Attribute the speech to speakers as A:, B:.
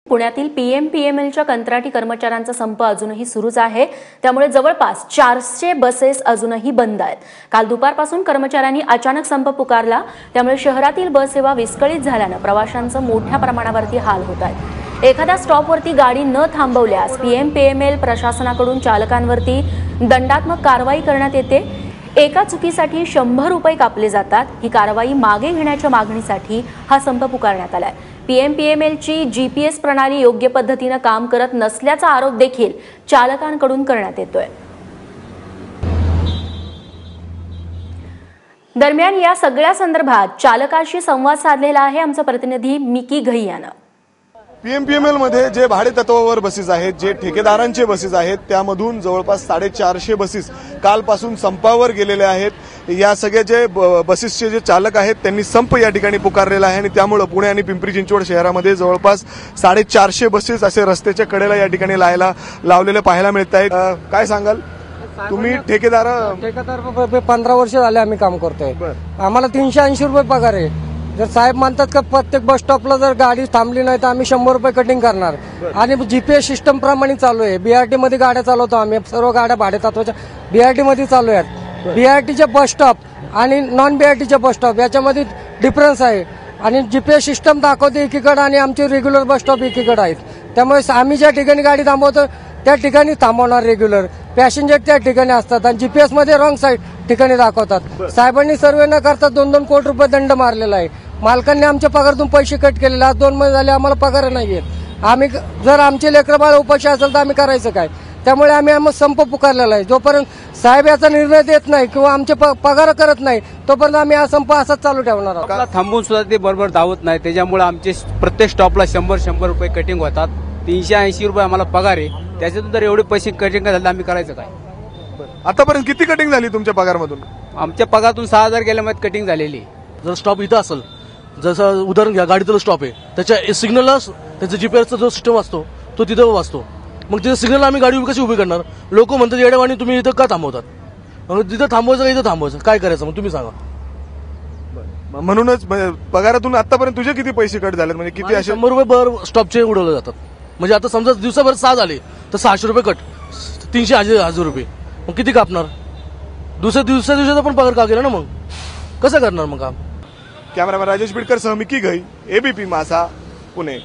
A: पुण्यातील पीएमपीएमएलच्या कंत्राटी कर्मचाऱ्यांचा संप अजूनही सुरूच आहे। त्यामुळे जवळपास 400 बसेस अजूनही बंद आहेत। काल दुपारपासून कर्मचाऱ्यांनी अचानक संप पुकारला, त्यामुळे शहरातील बस सेवा विस्कळीत झाल्याने प्रवाशांचे मोठ्या प्रमाणावरती हाल होत आहेत। एखाद्या स्टॉपवरती गाडी न थांबवल्यास पीएमपीएमएल प्रशासनाकडून चालकांवरती दंडात्मक कारवाई करण्यात येते। एका चुकीसाठी 100 रुपये कापले जातात। ही कारवाई मागे घेण्याच्या मागणीसाठी हा संप पुकारण्यात आलाय। पीएमपीएमएलची जीपीएस प्रणाली योग्य पद्धतीने काम करत नसल्याचा आरोप देखील चालकांकडून करण्यात येतोय। दरम्यान या सगळ्या संदर्भात चालकाशी संवाद साधलेला आहे आमचा प्रतिनिधी मिकी घई यानं।
B: पीएमपीएमएल मध्ये जे भाडे तत्वावर बसेस आहेत, जे ठेकेदारांचे बसेस आहेत, त्यामधून जवळपास 450 बसेस कालपासून संपावर गेलेले आहेत। या सगळे जे बसेसचे जे चालक आहेत त्यांनी संप या ठिकाणी पुकारलेला आहे आणि त्यामुळे पुणे आणि पिंपरी चिंचवड शहरामध्ये जवळपास 450 बसेस असे रस्त्याच्या कडेला या ठिकाणी लावलेले पाहायला मिळत आहेत। काय सांगाल तुम्ही? ठेकेदार
C: 15 वर्ष झाले आम्ही काम करतोय। आम्हाला 380 रुपये पगार आहे। जर साहेब म्हणतात का प्रत्येक बस स्टॉपला जर गाडी थांबली नाही तर आम्ही 100 रुपये कटिंग करणार आणि जीपीएस सिस्टम प्रमाणे चालू आहे। बीआरटी मध्ये गाड्या चालवतो आम्ही, सर्व गाड्या भाडे तत्वाच्या बीआरटी मध्ये चालू आहेत। बीआरटीचे बस स्टॉप आणि नॉन बीआरटीचे बस स्टॉप याच्यामध्ये डिफरन्स आहे आणि जीपीएस सिस्टम दाखवते एकीकडे आणि आमचे रेग्युलर बस स्टॉप एकीकडे आहेत। त्यामुळे आम्ही ज्या ठिकाणी गाडी थांबवतो त्या ठिकाणी थांबवणार रेग्युलर पॅसेंजर त्या ठिकाणी असतात आणि जीपीएस मध्ये रॉंग साईड ठिकाणी दाखवतात। साहेबांनी सर्वे न करता 2-2 कोटी रुपये दंड मारलेला आहे। मालकांनी आमच्या पगारातून पैसे कट केलेले, आज 2 महिने झाले आम्हाला पगार नाहीये। आम्ही जर आमचे लेकरं बाळ उपाशी असेल तर आम्ही करायचं काय? त्यामुळे आम्ही संप पुकारलेला आहे। जोपर्यंत साहेब याचा निर्णय देत नाही किंवा आमचे पगार करत नाही तोपर्यंत आम्ही हा संप असाच चालू ठेवणार आहोत।
D: थांबून सुद्धा ते बरोबर धावत नाही, त्याच्यामुळे आमचे प्रत्येक स्टॉपला 100 रुपये कटिंग होतात। 380 रुपये आम्हाला पगार आहे, त्याच्यातून जर एवढे पैसे कटिंग झाले आम्ही करायचं काय?
B: आतापर्यंत किती कटिंग झाली तुमच्या पगारामधून?
D: आमच्या पगारातून 6000 गेल्यामध्ये कटिंग झालेली।
E: जर स्टॉप इथं असेल, जसं उदाहरण घ्या गाडीतलं स्टॉप आहे, त्याच्या सिग्नलला त्याचा जीपीएसचा जो सिस्टम असतो तो तिथं वाचतो। मग तिथे सिग्नल आम्ही गाडी कशी उभी करणार? लोक म्हणतात येड्यावानी तुम्ही इथं का थांबवतात? मग तिथं थांबवायचं का इथं थांबवायचं? काय करायचं मग तुम्ही सांगा।
B: म्हणूनच पगारातून आतापर्यंत तुझे किती पैसे कट झाले? म्हणजे किती?
E: 100 रुपये पर स्टॉपचे उडवले जातात। म्हणजे आता समजा दिवसाभर 6 झाले तर 600 रुपये कट, 300 रुपये, मग किती कापणार? दुसऱ्या दिवसाचा पण पगार का गेला ना, मग कसं करणार मग काम?
B: कॅमेरामॅन राजेश बिडकर सह मिकी घई, एबीपी माझा, पुणे।